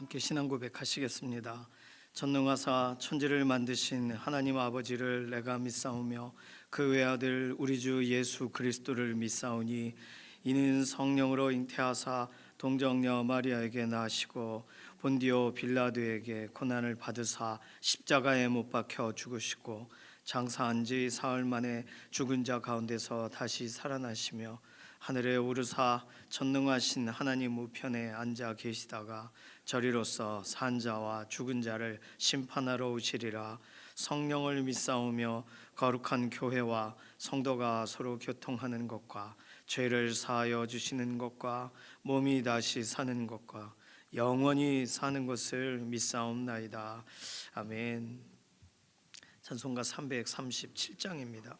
함께 신앙 고백하시겠습니다. 전능하사 천지를 만드신 하나님 아버지를 내가 믿사오며 그 외아들 우리 주 예수 그리스도를 믿사오니 이는 성령으로 잉태하사 동정녀 마리아에게 나시고 본디오 빌라도에게 고난을 받으사 십자가에 못 박혀 죽으시고 장사한 지 사흘 만에 죽은 자 가운데서 다시 살아나시며 하늘에 오르사 전능하신 하나님 우편에 앉아 계시다가 저리로서 산 자와 죽은 자를 심판하러 오시리라. 성령을 믿사오며 거룩한 교회와 성도가 서로 교통하는 것과 죄를 사하여 주시는 것과 몸이 다시 사는 것과 영원히 사는 것을 믿사옵나이다. 아멘. 찬송가 337장입니다.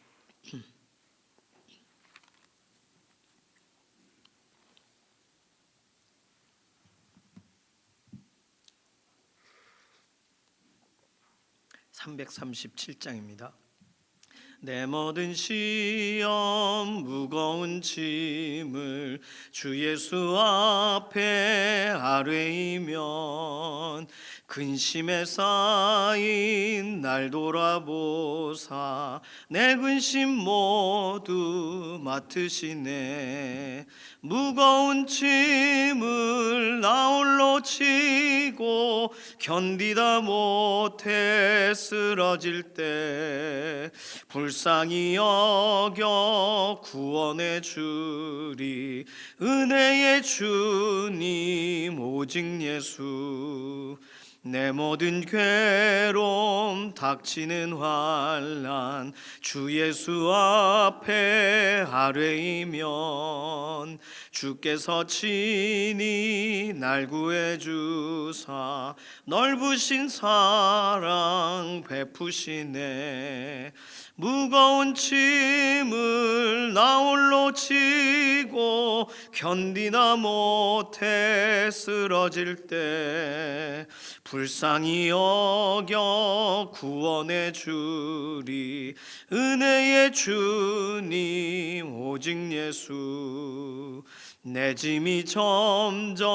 337장입니다. 내 모든 시험 무거운 짐을 주 예수 앞에 아뢰이면 근심에 쌓인 날 돌아보사 내 근심 모두 맡으시네. 무거운 짐을 나 홀로 지고 견디다 못해 쓰러질 때 불쌍히 여겨 구원해 주리. 은혜의 주님 오직 예수. 내 모든 괴로움 닥치는 환난 주 예수 앞에 아뢰이면 주께서 친히 날 구해주사 넓으신 사랑 베푸시네. 무거운 짐을 나 홀로 지고 견디다 못해 쓰러질 때 불쌍히 여겨 구원해 주리. 은혜의 주님 오직 예수. 내 짐이 점점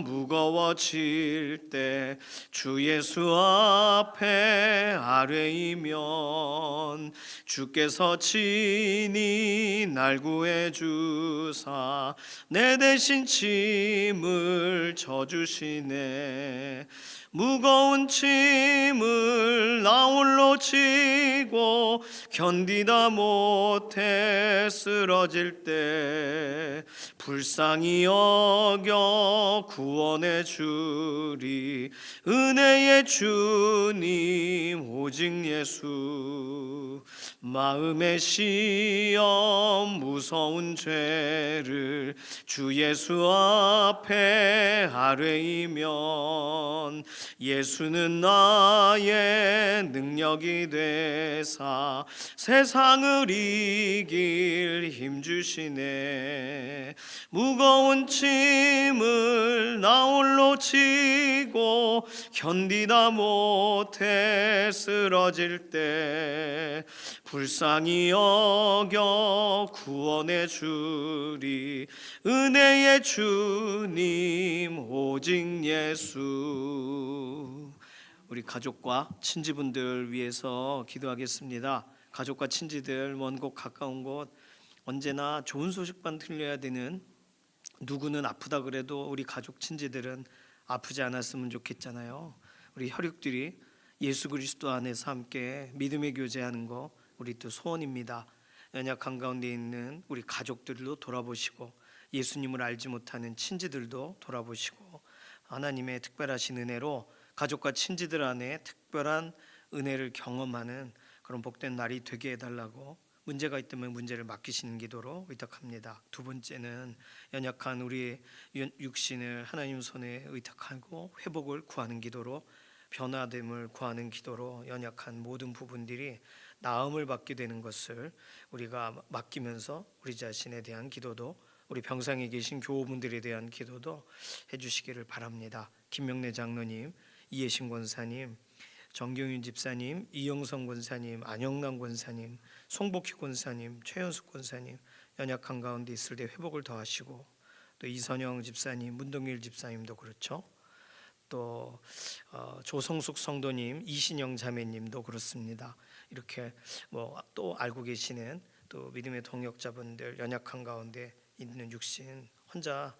무거워질 때 주 예수 앞에 아뢰이면 주께서 친히 날 구해주사 내 대신 짐을 져주시네. 무거운 짐을 나 홀로 지고 견디다 못해 쓰러질 때 불쌍히 여겨 구원해 주리. 은혜의 주님 오직 예수. 마음의 시험 무서운 죄를 주 예수 앞에 아뢰이면 예수는 나의 능력이 되사 세상을 이길 힘 주시네. 무거운 짐을 나 홀로 지고 견디다 못해 쓰러질 때 불쌍히 여겨 구원해 주리. 은혜의 주님 오직 예수. 우리 가족과 친지분들 위해서 기도하겠습니다. 가족과 친지들 먼 곳 가까운 곳 언제나 좋은 소식만 들려야 되는, 누구는 아프다 그래도 우리 가족 친지들은 아프지 않았으면 좋겠잖아요. 우리 혈육들이 예수 그리스도 안에서 함께 믿음의 교제하는 거 우리 또 소원입니다. 연약한 가운데 있는 우리 가족들도 돌아보시고 예수님을 알지 못하는 친지들도 돌아보시고 하나님의 특별하신 은혜로 가족과 친지들 안에 특별한 은혜를 경험하는 그런 복된 날이 되게 해달라고, 문제가 있다면 문제를 맡기시는 기도로 의탁합니다. 두 번째는 연약한 우리 육신을 하나님 손에 의탁하고 회복을 구하는 기도로, 변화됨을 구하는 기도로 연약한 모든 부분들이 나음을 받게 되는 것을 우리가 맡기면서 우리 자신에 대한 기도도, 우리 병상에 계신 교우분들에 대한 기도도 해주시기를 바랍니다. 김명래 장로님, 이혜신 권사님, 정경윤 집사님, 이영성 권사님, 안영남 권사님, 송복희 권사님, 최현숙 권사님 연약한 가운데 있을 때 회복을 더하시고, 또 이선영 집사님, 문동일 집사님도 그렇죠. 또 조성숙 성도님, 이신영 자매님도 그렇습니다. 이렇게 뭐 또 알고 계시는 또 믿음의 동역자분들, 연약한 가운데 있는 육신 혼자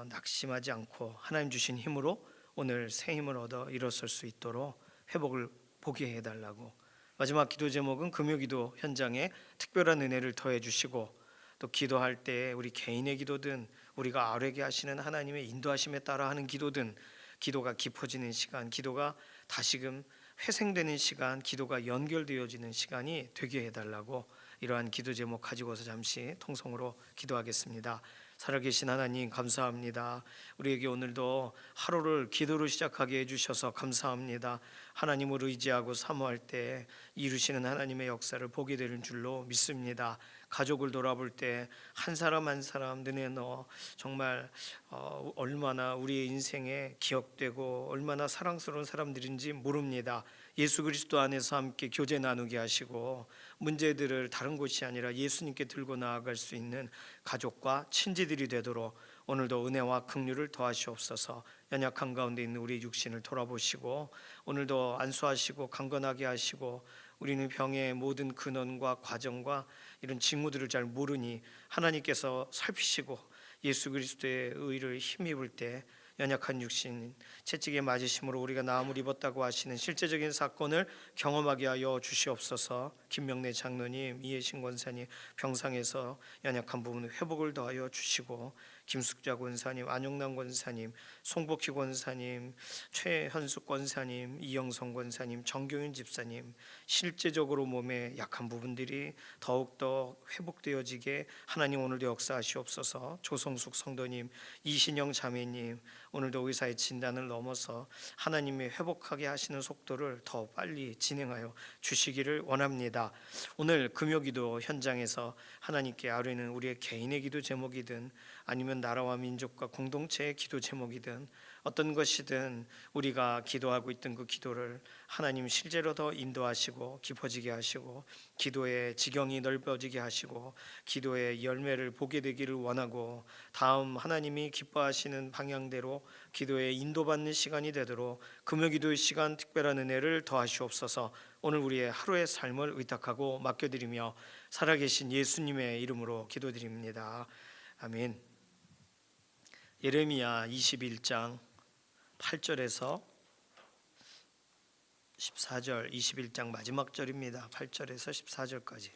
낙심하지 않고 하나님 주신 힘으로 오늘 새 힘을 얻어 일어설 수 있도록 회복을 보게 해달라고. 마지막 기도 제목은 금요기도 현장에 특별한 은혜를 더해 주시고, 또 기도할 때 우리 개인의 기도든 우리가 아뢰게 하시는 하나님의 인도하심에 따라 하는 기도든, 기도가 깊어지는 시간, 기도가 다시금 회생되는 시간, 기도가 연결되어지는 시간이 되게 해달라고 이러한 기도 제목 가지고서 잠시 통성으로 기도하겠습니다. 살아계신 하나님 감사합니다. 우리에게 오늘도 하루를 기도로 시작하게 해주셔서 감사합니다. 하나님을 의지하고 사모할 때 이루시는 하나님의 역사를 보게 되는 줄로 믿습니다. 가족을 돌아볼 때 한 사람 한 사람 눈에 넣어 정말 얼마나 우리의 인생에 기억되고 얼마나 사랑스러운 사람들인지 모릅니다. 예수 그리스도 안에서 함께 교제 나누게 하시고 문제들을 다른 곳이 아니라 예수님께 들고 나아갈 수 있는 가족과 친지들이 되도록 오늘도 은혜와 긍휼을 더하시옵소서. 연약한 가운데 있는 우리 육신을 돌아보시고 오늘도 안수하시고 강건하게 하시고, 우리는 병의 모든 근원과 과정과 이런 징후들을 잘 모르니 하나님께서 살피시고 예수 그리스도의 의를 힘입을 때 연약한 육신 채찍에 맞으심으로 우리가 나음을 입었다고 하시는 실제적인 사건을 경험하게 하여 주시옵소서. 김명래 장로님, 이해신 권사님 병상에서 연약한 부분 회복을 더하여 주시고, 김숙자 권사님, 안용남 권사님, 송복희 권사님, 최현숙 권사님, 이영성 권사님, 정경윤 집사님 실제적으로 몸에 약한 부분들이 더욱더 회복되어지게 하나님 오늘도 역사하시옵소서. 조성숙 성도님, 이신영 자매님 오늘도 의사의 진단을 넘어서 하나님의 회복하게 하시는 속도를 더 빨리 진행하여 주시기를 원합니다. 오늘 금요기도 현장에서 하나님께 아뢰는 우리의 개인의 기도 제목이든 아니면 나라와 민족과 공동체의 기도 제목이든 어떤 것이든 우리가 기도하고 있던 그 기도를 하나님 실제로 더 인도하시고 깊어지게 하시고 기도의 지경이 넓어지게 하시고 기도의 열매를 보게 되기를 원하고, 다음 하나님이 기뻐하시는 방향대로 기도에 인도받는 시간이 되도록 금요기도의 시간 특별한 은혜를 더하시옵소서. 오늘 우리의 하루의 삶을 의탁하고 맡겨드리며 살아계신 예수님의 이름으로 기도드립니다. 아멘. 예레미야 21장 8절에서 14절, 21장 마지막 절입니다. 8절에서 14절까지.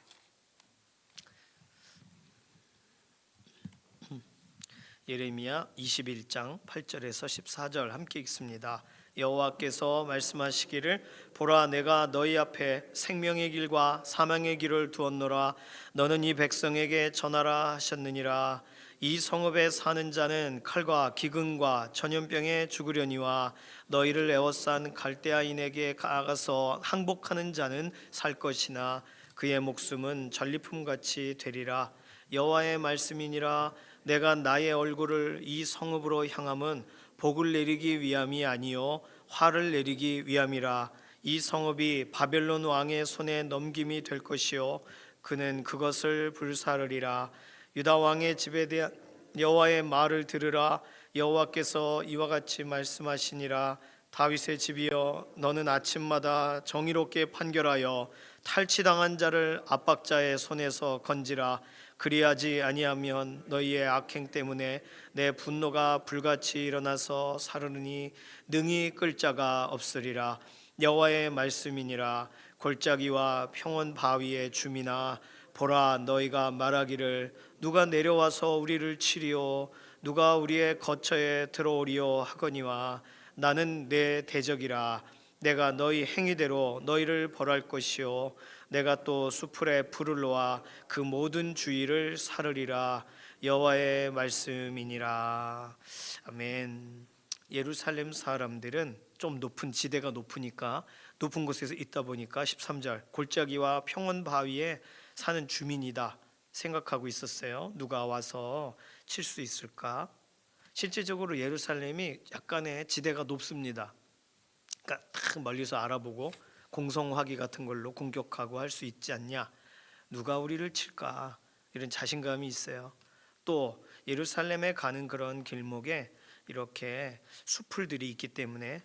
예레미야 21장 8절에서 14절 함께 읽습니다. 여호와께서 말씀하시기를, 보라, 내가 너희 앞에 생명의 길과 사망의 길을 두었노라. 너는 이 백성에게 전하라 하셨느니라. 이 성읍에 사는 자는 칼과 기근과 전염병에 죽으려니와 너희를 에워싼 갈대아인에게 나아가서 항복하는 자는 살 것이나 그의 목숨은 전리품같이 되리라. 여호와의 말씀이니라. 내가 나의 얼굴을 이 성읍으로 향함은 복을 내리기 위함이 아니요 화를 내리기 위함이라. 이 성읍이 바벨론 왕의 손에 넘김이 될 것이요 그는 그것을 불사르리라. 유다 왕의 집에 대한 여호와의 말을 들으라. 여호와께서 이와 같이 말씀하시니라. 다윗의 집이여, 너는 아침마다 정의롭게 판결하여 탈취당한 자를 압박자의 손에서 건지라. 그리하지 아니하면 너희의 악행 때문에 내 분노가 불같이 일어나서 사르르니 능히 끌 자가 없으리라. 여호와의 말씀이니라. 골짜기와 평원 바위의 주민아, 보라, 너희가 말하기를 누가 내려와서 우리를 치리오, 누가 우리의 거처에 들어오리오 하거니와 나는 내 대적이라. 내가 너희 행위대로 너희를 벌할 것이요 내가 또 수풀에 불을 놓아 그 모든 주위를 사르리라. 여호와의 말씀이니라. 아멘. 예루살렘 사람들은 좀 높은 지대가 높으니까 높은 곳에서 있다 보니까 13절 골짜기와 평원 바위에 사는 주민이다 생각하고 있었어요. 누가 와서 칠 수 있을까? 실제적으로 예루살렘이 약간의 지대가 높습니다. 그러니까 딱 멀리서 알아보고 공성화기 같은 걸로 공격하고 할 수 있지 않냐, 누가 우리를 칠까, 이런 자신감이 있어요. 또 예루살렘에 가는 그런 길목에 이렇게 수풀들이 있기 때문에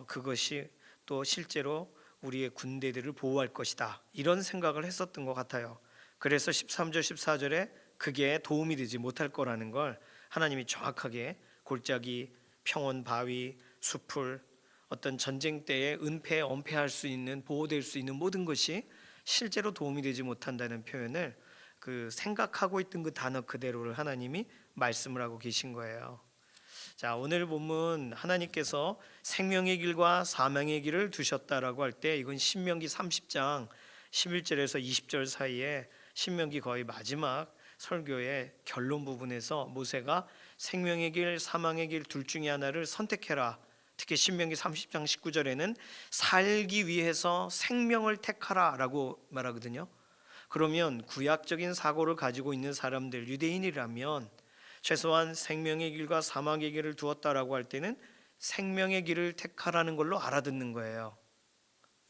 그것이 또 실제로 우리의 군대들을 보호할 것이다, 이런 생각을 했었던 것 같아요. 그래서 13절 14절에 그게 도움이 되지 못할 거라는 걸 하나님이 정확하게 골짜기, 평원 바위, 수풀, 어떤 전쟁 때에 은폐, 엄폐할 수 있는, 보호될 수 있는 모든 것이 실제로 도움이 되지 못한다는 표현을 그 생각하고 있던 그 단어 그대로를 하나님이 말씀을 하고 계신 거예요. 자, 오늘 본문 하나님께서 생명의 길과 사망의 길을 두셨다라고 할 때 이건 신명기 30장 11절에서 20절 사이에 신명기 거의 마지막 설교의 결론 부분에서 모세가 생명의 길, 사망의 길 둘 중에 하나를 선택해라. 특히 신명기 30장 19절에는 살기 위해서 생명을 택하라라고 말하거든요. 그러면 구약적인 사고를 가지고 있는 사람들, 유대인이라면 최소한 생명의 길과 사망의 길을 두었다라고 할 때는 생명의 길을 택하라는 걸로 알아듣는 거예요.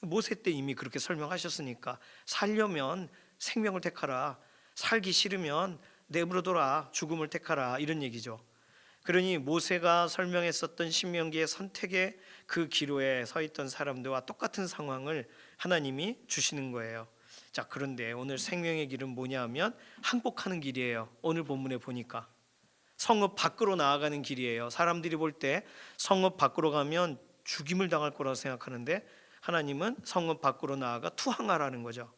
모세 때 이미 그렇게 설명하셨으니까 살려면 생명을 택하라, 살기 싫으면 내버려둬라, 죽음을 택하라, 이런 얘기죠. 그러니 모세가 설명했었던 신명기의 선택의 그 기로에 서 있던 사람들과 똑같은 상황을 하나님이 주시는 거예요. 자, 그런데 오늘 생명의 길은 뭐냐 하면 항복하는 길이에요. 오늘 본문에 보니까 성읍 밖으로 나아가는 길이에요. 사람들이 볼 때 성읍 밖으로 가면 죽임을 당할 거라고 생각하는데 하나님은 성읍 밖으로 나아가 투항하라는 거죠.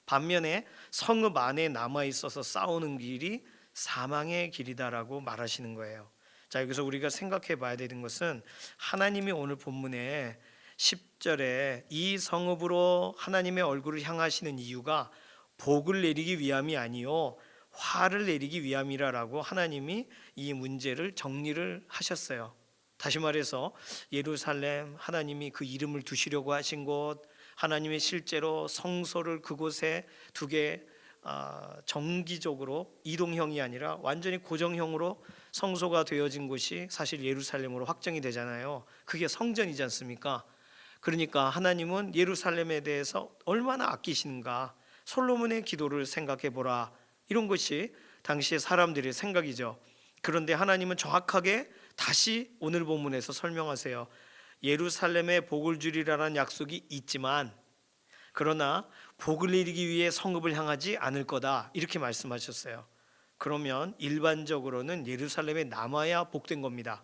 반면에 성읍 안에 남아 있어서 싸우는 길이 사망의 길이다라고 말하시는 거예요. 자, 여기서 우리가 생각해 봐야 되는 것은 하나님이 오늘 본문에 10절에 이 성읍으로 하나님의 얼굴을 향하시는 이유가 복을 내리기 위함이 아니요 화를 내리기 위함이라라고 하나님이 이 문제를 정리를 하셨어요. 다시 말해서 예루살렘, 하나님이 그 이름을 두시려고 하신 곳, 하나님의 실제로 성소를 그곳에 두게 정기적으로 이동형이 아니라 완전히 고정형으로 성소가 되어진 곳이 사실 예루살렘으로 확정이 되잖아요. 그게 성전이지 않습니까? 그러니까 하나님은 예루살렘에 대해서 얼마나 아끼시는가, 솔로몬의 기도를 생각해 보라, 이런 것이 당시의 사람들의 생각이죠. 그런데 하나님은 정확하게 다시 오늘 본문에서 설명하세요. 예루살렘에 복을 주리라는 약속이 있지만 그러나 복을 내리기 위해 성읍을 향하지 않을 거다, 이렇게 말씀하셨어요. 그러면 일반적으로는 예루살렘에 남아야 복된 겁니다.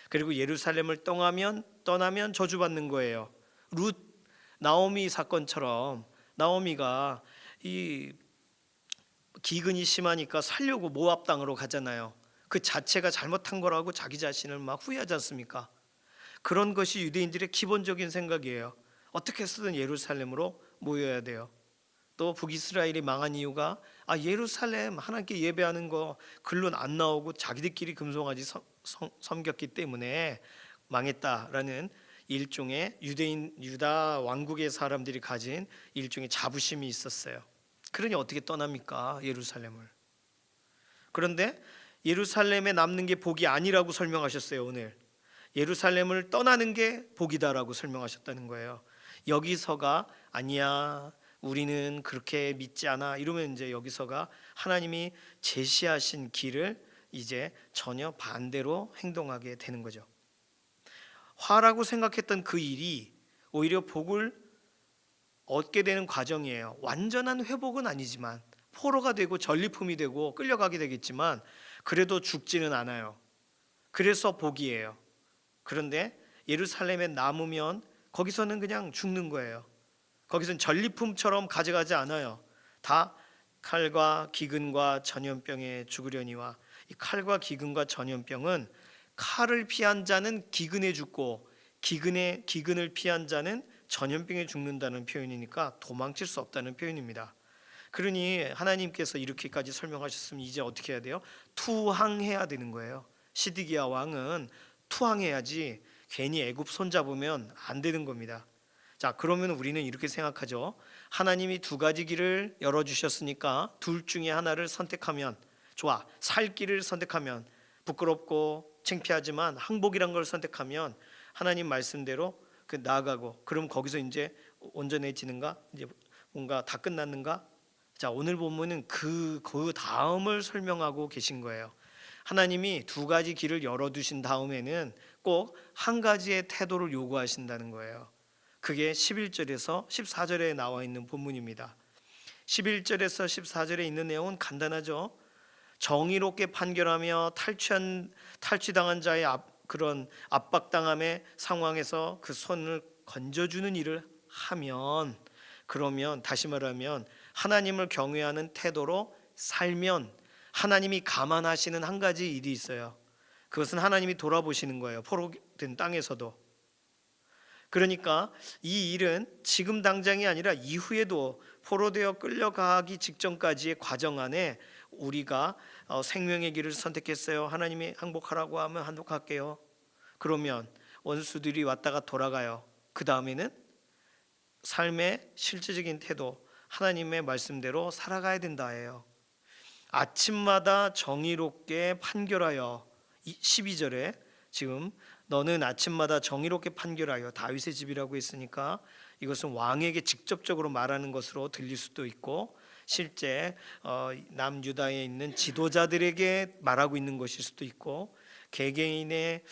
그리고 예루살렘을 떠나면 저주받는 거예요. 룻, 나오미 사건처럼 나오미가 이 기근이 심하니까 살려고 모압 땅으로 가잖아요. 그 자체가 잘못한 거라고 자기 자신을 막 후회하지 않습니까? 그런 것이 유대인들의 기본적인 생각이에요. 어떻게 해서든 예루살렘으로 모여야 돼요. 또 북이스라엘이 망한 이유가 예루살렘 하나님께 예배하는 거 글로 안 나오고 자기들끼리 금송아지 섬겼기 때문에 망했다라는 일종의 유다 왕국의 사람들이 가진 일종의 자부심이 있었어요. 그러니 어떻게 떠납니까, 예루살렘을? 그런데 예루살렘에 남는 게 복이 아니라고 설명하셨어요. 오늘 예루살렘을 떠나는 게 복이다라고 설명하셨다는 거예요. 여기서가 아니야, 우리는 그렇게 믿지 않아, 이러면 이제 여기서가 하나님이 제시하신 길을 이제 전혀 반대로 행동하게 되는 거죠. 화라고 생각했던 그 일이 오히려 복을 얻게 되는 과정이에요. 완전한 회복은 아니지만 포로가 되고 전리품이 되고 끌려가게 되겠지만 그래도 죽지는 않아요. 그래서 복이에요. 그런데 예루살렘에 남으면 거기서는 그냥 죽는 거예요. 거기서는 전리품처럼 가져가지 않아요. 다 칼과 기근과 전염병에 죽으려니와, 이 칼과 기근과 전염병은 칼을 피한 자는 기근에 죽고 기근을 피한 자는 전염병에 죽는다는 표현이니까 도망칠 수 없다는 표현입니다. 그러니 하나님께서 이렇게까지 설명하셨으면 이제 어떻게 해야 돼요? 투항해야 되는 거예요. 시드기야 왕은 투항해야지 괜히 애굽 손잡으면 안 되는 겁니다. 자, 그러면 우리는 이렇게 생각하죠. 하나님이 두 가지 길을 열어주셨으니까 둘 중에 하나를 선택하면 좋아, 살 길을 선택하면 부끄럽고 창피하지만 항복이란 걸 선택하면 하나님 말씀대로 나아가고, 그럼 거기서 이제 온전해지는가? 이제 뭔가 다 끝났는가? 자, 오늘 본문은 그 다음을 설명하고 계신 거예요. 하나님이 두 가지 길을 열어두신 다음에는 꼭 한 가지의 태도를 요구하신다는 거예요. 그게 11절에서 14절에 나와 있는 본문입니다. 11절에서 14절에 있는 내용은 간단하죠. 정의롭게 판결하며 탈취당한 자의 그런 압박당함의 상황에서 그 손을 건져주는 일을 하면, 그러면 다시 말하면 하나님을 경외하는 태도로 살면 하나님이 감안하시는 한 가지 일이 있어요. 그것은 하나님이 돌아보시는 거예요. 포로된 땅에서도. 그러니까 이 일은 지금 당장이 아니라 이후에도 포로되어 끌려가기 직전까지의 과정 안에 우리가 생명의 길을 선택했어요. 하나님이 항복하라고 하면 항복할게요. 그러면 원수들이 왔다가 돌아가요. 그 다음에는 삶의 실제적인 태도, 하나님의 말씀대로 살아가야 된다예요. 아침마다 정의롭게 판결하여, 12절에 지금 너는 아침마다 정의롭게 판결하여, 다윗의 집이라고 했으니까 이것은 왕에게 직접적으로 말하는 것으로 들릴 수도 있고 실제 남유다에 있는 지도자들에게 말하고 있는 것일 수도 있고 개개인의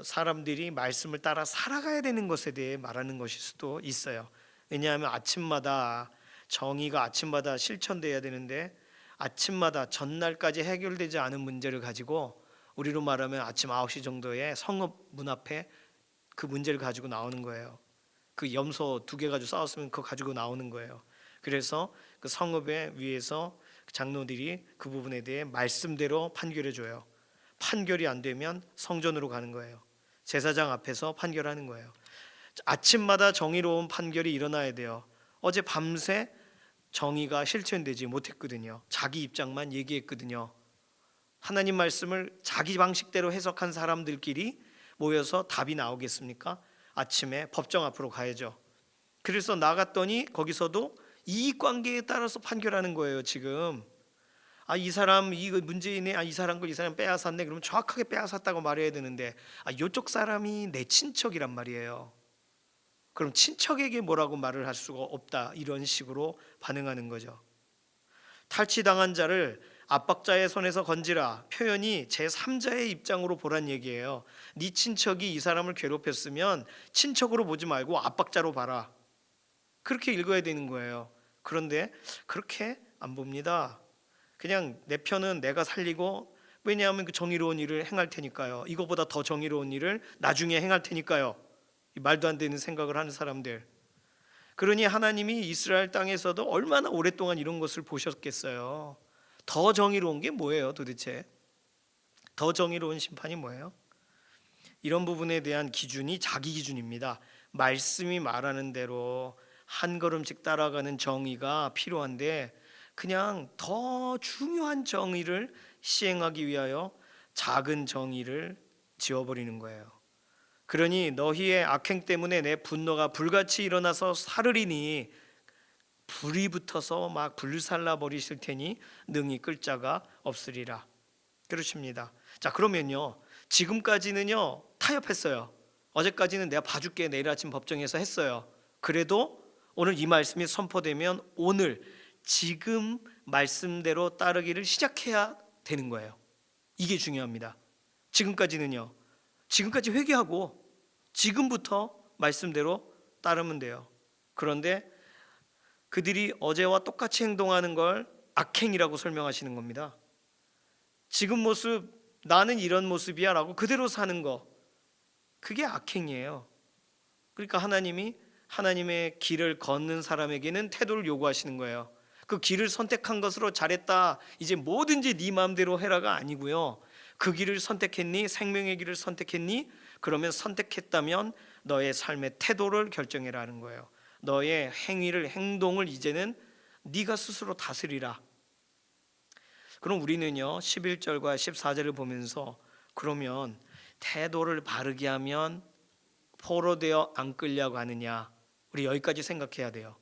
사람들이 말씀을 따라 살아가야 되는 것에 대해 말하는 것일 수도 있어요. 왜냐하면 아침마다 정의가 아침마다 실천돼야 되는데 아침마다 전날까지 해결되지 않은 문제를 가지고, 우리로 말하면 아침 9시 정도에 성읍 문 앞에 그 문제를 가지고 나오는 거예요. 그 염소 2개 가지고 싸웠으면 그거 가지고 나오는 거예요. 그래서 그 성읍의 위에서 장로들이 그 부분에 대해 말씀대로 판결해 줘요. 판결이 안 되면 성전으로 가는 거예요. 제사장 앞에서 판결하는 거예요. 아침마다 정의로운 판결이 일어나야 돼요. 어제 밤새 정의가 실천되지 못했거든요. 자기 입장만 얘기했거든요. 하나님 말씀을 자기 방식대로 해석한 사람들끼리 모여서 답이 나오겠습니까? 아침에 법정 앞으로 가야죠. 그래서 나갔더니 거기서도 이익관계에 따라서 판결하는 거예요. 지금 이 사람 이 문제인의 이 사람 걸 이 사람 빼앗았네. 그러면 정확하게 빼앗았다고 말해야 되는데 이쪽 사람이 내 친척이란 말이에요. 그럼 친척에게 뭐라고 말을 할 수가 없다, 이런 식으로 반응하는 거죠. 탈취당한 자를 압박자의 손에서 건지라 표현이 제3자의 입장으로 보란 얘기예요. 네 친척이 이 사람을 괴롭혔으면 친척으로 보지 말고 압박자로 봐라, 그렇게 읽어야 되는 거예요. 그런데 그렇게 안 봅니다. 그냥 내 편은 내가 살리고, 왜냐하면 그 정의로운 일을 행할 테니까요. 이거보다 더 정의로운 일을 나중에 행할 테니까요. 말도 안 되는 생각을 하는 사람들. 그러니 하나님이 이스라엘 땅에서도 얼마나 오랫동안 이런 것을 보셨겠어요. 더 정의로운 게 뭐예요 도대체? 더 정의로운 심판이 뭐예요? 이런 부분에 대한 기준이 자기 기준입니다. 말씀이 말하는 대로 한 걸음씩 따라가는 정의가 필요한데 그냥 더 중요한 정의를 시행하기 위하여 작은 정의를 지워버리는 거예요. 그러니 너희의 악행 때문에 내 분노가 불같이 일어나서 사르리니 불이 붙어서 막 불살라 버리실 테니 능히 끌 자가 없으리라. 그렇습니다. 자, 그러면요, 지금까지는요 타협했어요. 어제까지는 내가 봐줄게, 내일 아침 법정에서 했어요. 그래도 오늘 이 말씀이 선포되면 오늘 지금 말씀대로 따르기를 시작해야 되는 거예요. 이게 중요합니다. 지금까지는요, 지금까지 회개하고 지금부터 말씀대로 따르면 돼요. 그런데 그들이 어제와 똑같이 행동하는 걸 악행이라고 설명하시는 겁니다. 지금 모습, 나는 이런 모습이야 라고 그대로 사는 거, 그게 악행이에요. 그러니까 하나님이 하나님의 길을 걷는 사람에게는 태도를 요구하시는 거예요. 그 길을 선택한 것으로 잘했다, 이제 뭐든지 네 마음대로 해라가 아니고요. 그 길을 선택했니? 생명의 길을 선택했니? 그러면 선택했다면 너의 삶의 태도를 결정해라는 거예요. 너의 행동을 이제는 네가 스스로 다스리라. 그럼 우리는요 11절과 14절을 보면서 그러면 태도를 바르게 하면 포로되어 안 끌려고 하느냐, 우리 여기까지 생각해야 돼요.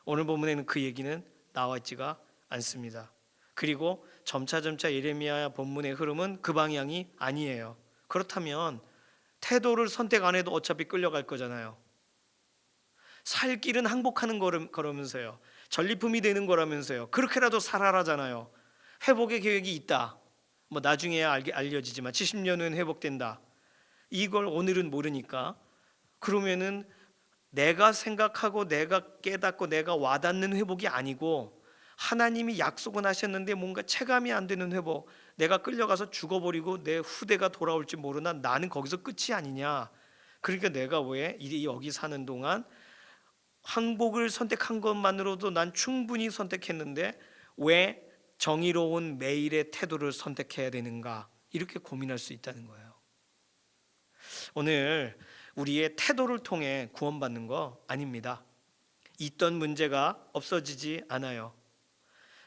오늘 본문에는 그 얘기는 나와 있지가 않습니다. 그리고 점차 예레미야 본문의 흐름은 그 방향이 아니에요. 그렇다면 태도를 선택 안 해도 어차피 끌려갈 거잖아요. 살 길은 항복하는 거라면서요. 전리품이 되는 거라면서요. 그렇게라도 살아라잖아요. 회복의 계획이 있다. 뭐 나중에야 알려지지만 70년 후엔 회복된다. 이걸 오늘은 모르니까 그러면은 내가 생각하고 내가 깨닫고 내가 와닿는 회복이 아니고 하나님이 약속은 하셨는데 뭔가 체감이 안 되는 회복, 내가 끌려가서 죽어버리고 내 후대가 돌아올지 모르나 나는 거기서 끝이 아니냐. 그러니까 내가 왜 여기 사는 동안 항복을 선택한 것만으로도 난 충분히 선택했는데 왜 정의로운 매일의 태도를 선택해야 되는가, 이렇게 고민할 수 있다는 거예요. 오늘 우리의 태도를 통해 구원받는 거 아닙니다. 있던 문제가 없어지지 않아요.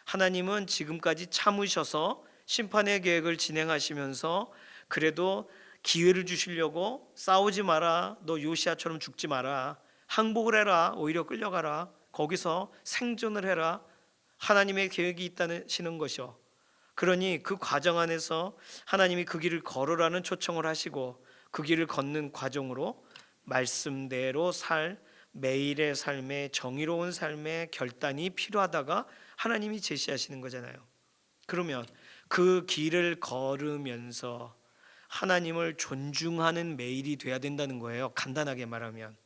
하나님은 지금까지 참으셔서 심판의 계획을 진행하시면서 그래도 기회를 주시려고 싸우지 마라, 너 요시아처럼 죽지 마라, 항복을 해라, 오히려 끌려가라, 거기서 생존을 해라, 하나님의 계획이 있다시는 것이요. 그러니 그 과정 안에서 하나님이 그 길을 걸으라는 초청을 하시고 그 길을 걷는 과정으로 말씀대로 살 매일의 삶의 정의로운 삶의 결단이 필요하다가 하나님이 제시하시는 거잖아요. 그러면 그 길을 걸으면서 하나님을 존중하는 매일이 돼야 된다는 거예요. 간단하게 말하면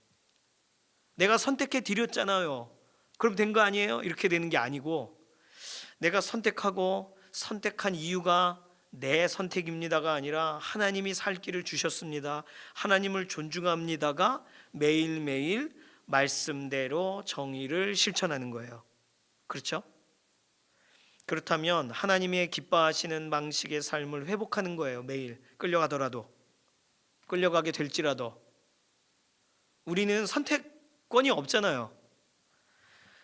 내가 선택해 드렸잖아요, 그럼 된 거 아니에요? 이렇게 되는 게 아니고 내가 선택하고 선택한 이유가 내 선택입니다가 아니라 하나님이 살 길을 주셨습니다, 하나님을 존중합니다가 매일매일 말씀대로 정의를 실천하는 거예요. 그렇죠? 그렇다면 하나님의 기뻐하시는 방식의 삶을 회복하는 거예요. 매일 끌려가더라도, 끌려가게 될지라도 우리는 선택권이 없잖아요.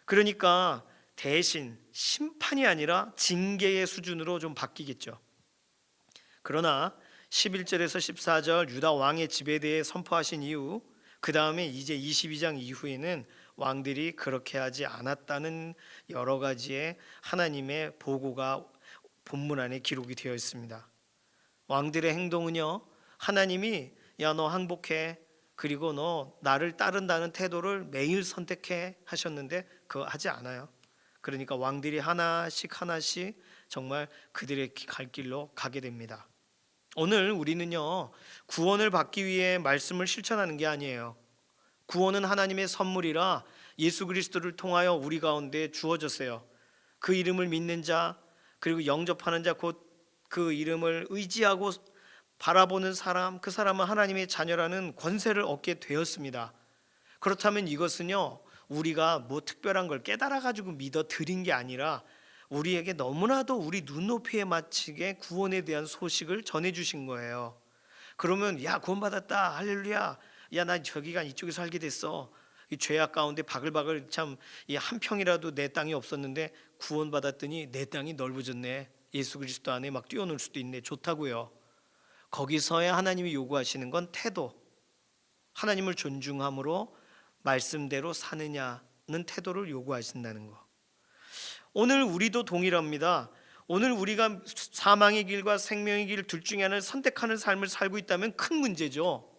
그러니까 대신 심판이 아니라 징계의 수준으로 좀 바뀌겠죠. 그러나 11절에서 14절 유다 왕의 집에 대해 선포하신 이후 그 다음에 이제 22장 이후에는 왕들이 그렇게 하지 않았다는 여러 가지의 하나님의 보고가 본문 안에 기록이 되어 있습니다. 왕들의 행동은요, 하나님이 야 너 항복해, 그리고 너 나를 따른다는 태도를 매일 선택해 하셨는데 그거 하지 않아요. 그러니까 왕들이 하나씩 하나씩 정말 그들의 갈 길로 가게 됩니다. 오늘 우리는요, 구원을 받기 위해 말씀을 실천하는 게 아니에요. 구원은 하나님의 선물이라 예수 그리스도를 통하여 우리 가운데 주어졌어요. 그 이름을 믿는 자, 그리고 영접하는 자, 곧 그 이름을 의지하고 바라보는 사람, 그 사람은 하나님의 자녀라는 권세를 얻게 되었습니다. 그렇다면 이것은요, 우리가 뭐 특별한 걸 깨달아 가지고 믿어 드린 게 아니라 우리에게 너무나도 우리 눈높이에 맞추게 구원에 대한 소식을 전해 주신 거예요. 그러면 야 구원받았다 할렐루야, 야 나 저기가 이쪽에 살게 됐어, 이 죄악 가운데 바글바글 참 이 한 평이라도 내 땅이 없었는데 구원받았더니 내 땅이 넓어졌네, 예수 그리스도 안에 막 뛰어놀 수도 있네, 좋다고요. 거기서야 하나님이 요구하시는 건 태도, 하나님을 존중함으로 말씀대로 사느냐는 태도를 요구하신다는 거. 오늘 우리도 동일합니다. 오늘 우리가 사망의 길과 생명의 길 둘 중에 하나를 선택하는 삶을 살고 있다면 큰 문제죠.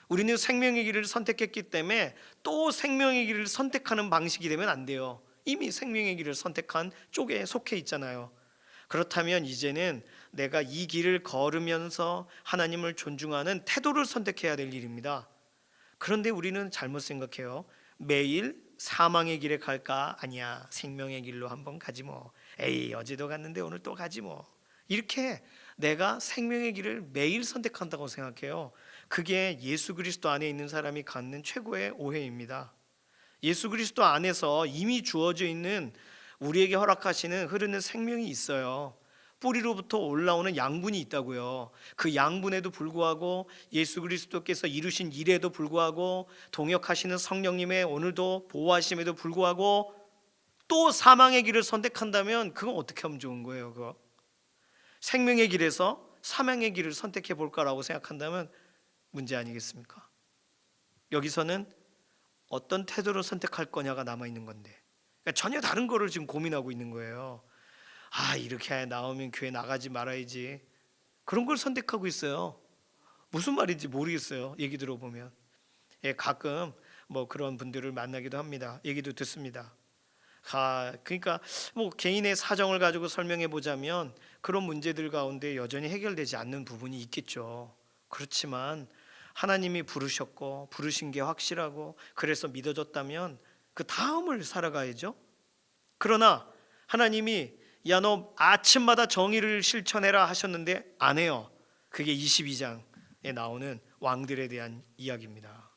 우리는 생명의 길을 선택했기 때문에 또 생명의 길을 선택하는 방식이 되면 안 돼요. 이미 생명의 길을 선택한 쪽에 속해 있잖아요. 그렇다면 이제는 내가 이 길을 걸으면서 하나님을 존중하는 태도를 선택해야 될 일입니다. 그런데 우리는 잘못 생각해요. 매일 사망의 길에 갈까? 아니야, 생명의 길로 한번 가지 뭐. 에이 어제도 갔는데 오늘 또 가지 뭐. 이렇게 내가 생명의 길을 매일 선택한다고 생각해요. 그게 예수 그리스도 안에 있는 사람이 갖는 최고의 오해입니다. 예수 그리스도 안에서 이미 주어져 있는 우리에게 허락하시는 흐르는 생명이 있어요. 뿌리로부터 올라오는 양분이 있다고요. 그 양분에도 불구하고 예수 그리스도께서 이루신 일에도 불구하고 동역하시는 성령님의 오늘도 보호하심에도 불구하고 또 사망의 길을 선택한다면 그건 어떻게 하면 좋은 거예요? 그거 생명의 길에서 사망의 길을 선택해 볼까라고 생각한다면 문제 아니겠습니까? 여기서는 어떤 태도를 선택할 거냐가 남아있는 건데, 그러니까 전혀 다른 거를 지금 고민하고 있는 거예요. 아 이렇게 나오면 교회 나가지 말아야지, 그런 걸 선택하고 있어요. 무슨 말인지 모르겠어요. 얘기 들어보면 가끔 뭐 그런 분들을 만나기도 합니다. 얘기도 듣습니다. 그러니까 뭐 개인의 사정을 가지고 설명해 보자면 그런 문제들 가운데 여전히 해결되지 않는 부분이 있겠죠. 그렇지만 하나님이 부르셨고 부르신 게 확실하고 그래서 믿어졌다면 그 다음을 살아가야죠. 그러나 하나님이 야 너 아침마다 정의를 실천해라 하셨는데 안 해요. 그게 22장에 나오는 왕들에 대한 이야기입니다.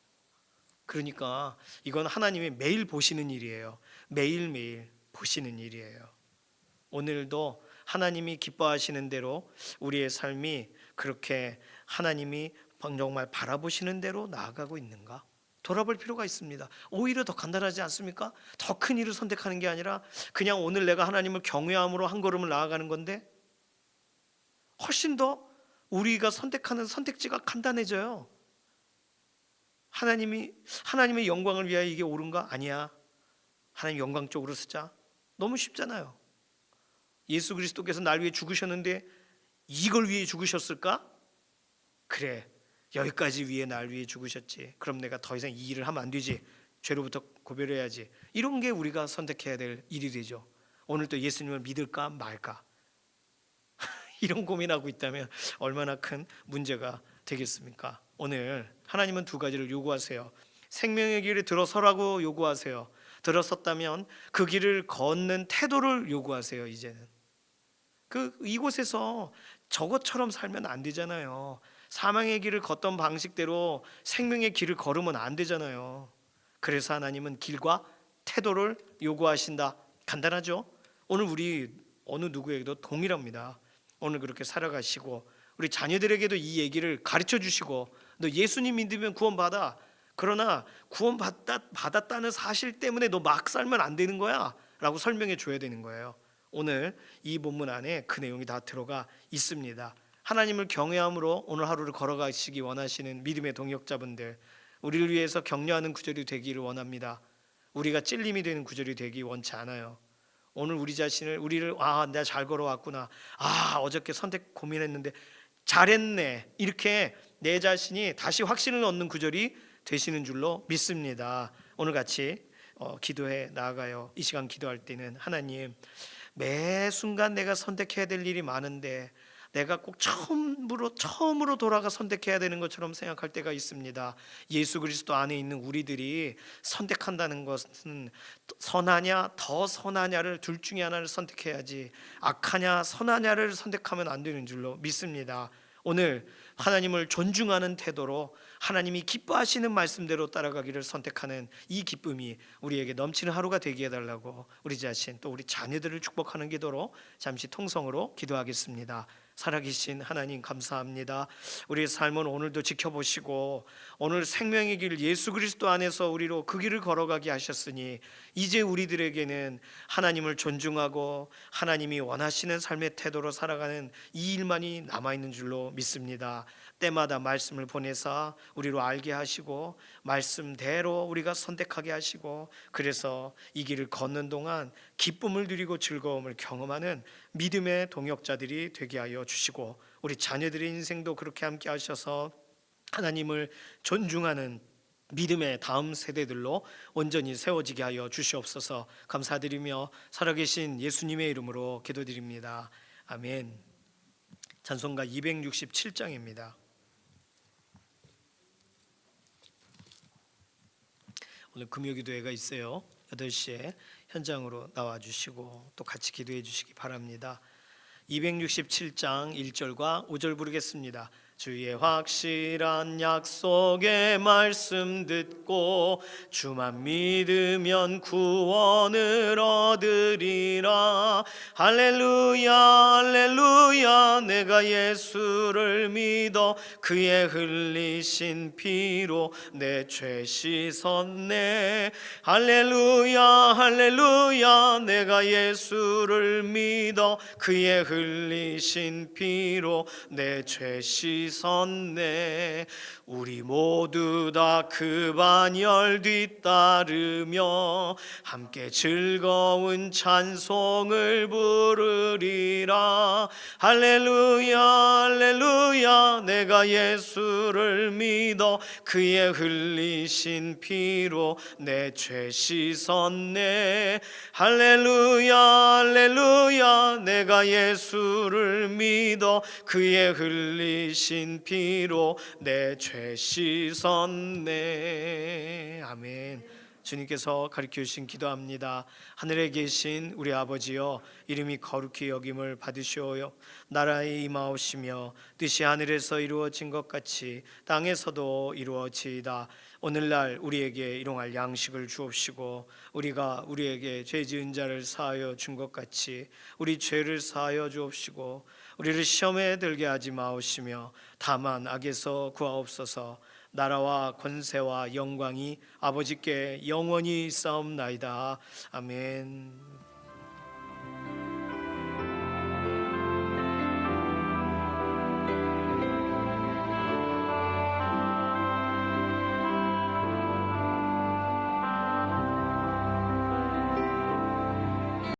그러니까 이건 하나님이 매일 보시는 일이에요. 매일매일 보시는 일이에요. 오늘도 하나님이 기뻐하시는 대로 우리의 삶이 그렇게 하나님이 정말 바라보시는 대로 나아가고 있는가? 돌아볼 필요가 있습니다. 오히려 더 간단하지 않습니까? 더 큰 일을 선택하는 게 아니라 그냥 오늘 내가 하나님을 경외함으로 한 걸음을 나아가는 건데 훨씬 더 우리가 선택하는 선택지가 간단해져요. 하나님의 영광을 위하여 이게 옳은가? 아니야. 하나님 영광 쪽으로 쓰자. 너무 쉽잖아요. 예수 그리스도께서 날 위해 죽으셨는데 이걸 위해 죽으셨을까? 그래, 여기까지 위해 날 위해 죽으셨지. 그럼 내가 더 이상 이 일을 하면 안 되지. 죄로부터 고별해야지. 이런 게 우리가 선택해야 될 일이 되죠. 오늘 또 예수님을 믿을까 말까 이런 고민하고 있다면 얼마나 큰 문제가 되겠습니까? 오늘 하나님은 두 가지를 요구하세요. 생명의 길에 들어서라고 요구하세요. 들어섰다면 그 길을 걷는 태도를 요구하세요. 이제는 이곳에서 저것처럼 살면 안 되잖아요. 사망의 길을 걷던 방식대로 생명의 길을 걸으면 안 되잖아요. 그래서 하나님은 길과 태도를 요구하신다. 간단하죠? 오늘 우리 어느 누구에게도 동일합니다. 오늘 그렇게 살아가시고 우리 자녀들에게도 이 얘기를 가르쳐 주시고 너 예수님 믿으면 구원받아. 그러나 구원받았다는 사실 때문에 너 막 살면 안 되는 거야 라고 설명해 줘야 되는 거예요. 오늘 이 본문 안에 그 내용이 다 들어가 있습니다. 하나님을 경외함으로 오늘 하루를 걸어가시기 원하시는 믿음의 동역자분들, 우리를 위해서 격려하는 구절이 되기를 원합니다. 우리가 찔림이 되는 구절이 되기 원치 않아요. 오늘 우리를 내가 잘 걸어왔구나. 어저께 선택 고민했는데 잘했네. 이렇게 내 자신이 다시 확신을 얻는 구절이 되시는 줄로 믿습니다. 오늘 같이 기도해 나아가요. 이 시간 기도할 때는 하나님, 매 순간 내가 선택해야 될 일이 많은데 내가 꼭 처음으로 돌아가 선택해야 되는 것처럼 생각할 때가 있습니다. 예수 그리스도 안에 있는 우리들이 선택한다는 것은 선하냐 더 선하냐를 둘 중에 하나를 선택해야지 악하냐 선하냐를 선택하면 안 되는 줄로 믿습니다. 오늘 하나님을 존중하는 태도로 하나님이 기뻐하시는 말씀대로 따라가기를 선택하는 이 기쁨이 우리에게 넘치는 하루가 되게 해달라고 우리 자신 또 우리 자녀들을 축복하는 기도로 잠시 통성으로 기도하겠습니다. 살아계신 하나님 감사합니다. 우리의 삶은 오늘도 지켜보시고 오늘 생명의 길 예수 그리스도 안에서 우리로 그 길을 걸어가게 하셨으니 이제 우리들에게는 하나님을 존중하고 하나님이 원하시는 삶의 태도로 살아가는 이 일만이 남아있는 줄로 믿습니다. 때마다 말씀을 보내사 우리로 알게 하시고 말씀대로 우리가 선택하게 하시고 그래서 이 길을 걷는 동안 기쁨을 누리고 즐거움을 경험하는 믿음의 동역자들이 되게 하여 주시고 우리 자녀들의 인생도 그렇게 함께 하셔서 하나님을 존중하는 믿음의 다음 세대들로 온전히 세워지게 하여 주시옵소서. 감사드리며 살아계신 예수님의 이름으로 기도드립니다. 아멘. 찬송가 267장입니다. 오늘 금요기도회가 있어요. 8시에 현장으로 나와주시고 또 같이 기도해 주시기 바랍니다. 267장 1절과 5절 부르겠습니다. 주의 확실한 약속의 말씀 듣고 주만 믿으면 구원을 얻으리라. 할렐루야 할렐루야 내가 예수를 믿어 그의 흘리신 피로 내 죄 씻었네. 할렐루야 할렐루야 내가 예수를 믿어 그의 흘리신 피로 내 죄 씻었네. 씻었네. 우리 모두 다 그 반열 뒤따르며 함께 즐거운 찬송을 부르리라. 할렐루야 할렐루야. 내가 예수를 믿어 그의 흘리신 피로 내 죄 씻었네. 할렐루야 할렐루야. 내가 예수를 믿어 그의 흘리신 피로 내 죄 씻었네. 아멘. 주님께서 가르쳐 주신 기도합니다. 하늘에 계신 우리 아버지여, 이름이 거룩히 여김을 받으시오요. 나라에 임하옵시며 뜻이 하늘에서 이루어진 것 같이 땅에서도 이루어지이다. 오늘날 우리에게 일용할 양식을 주옵시고, 우리가 우리에게 죄 지은 자를 사하여 준 것 같이 우리 죄를 사하여 주옵시고, 우리를 시험에 들게 하지 마옵시며 다만 악에서 구하옵소서. 나라와 권세와 영광이 아버지께 영원히 있사옵나이다. 아멘.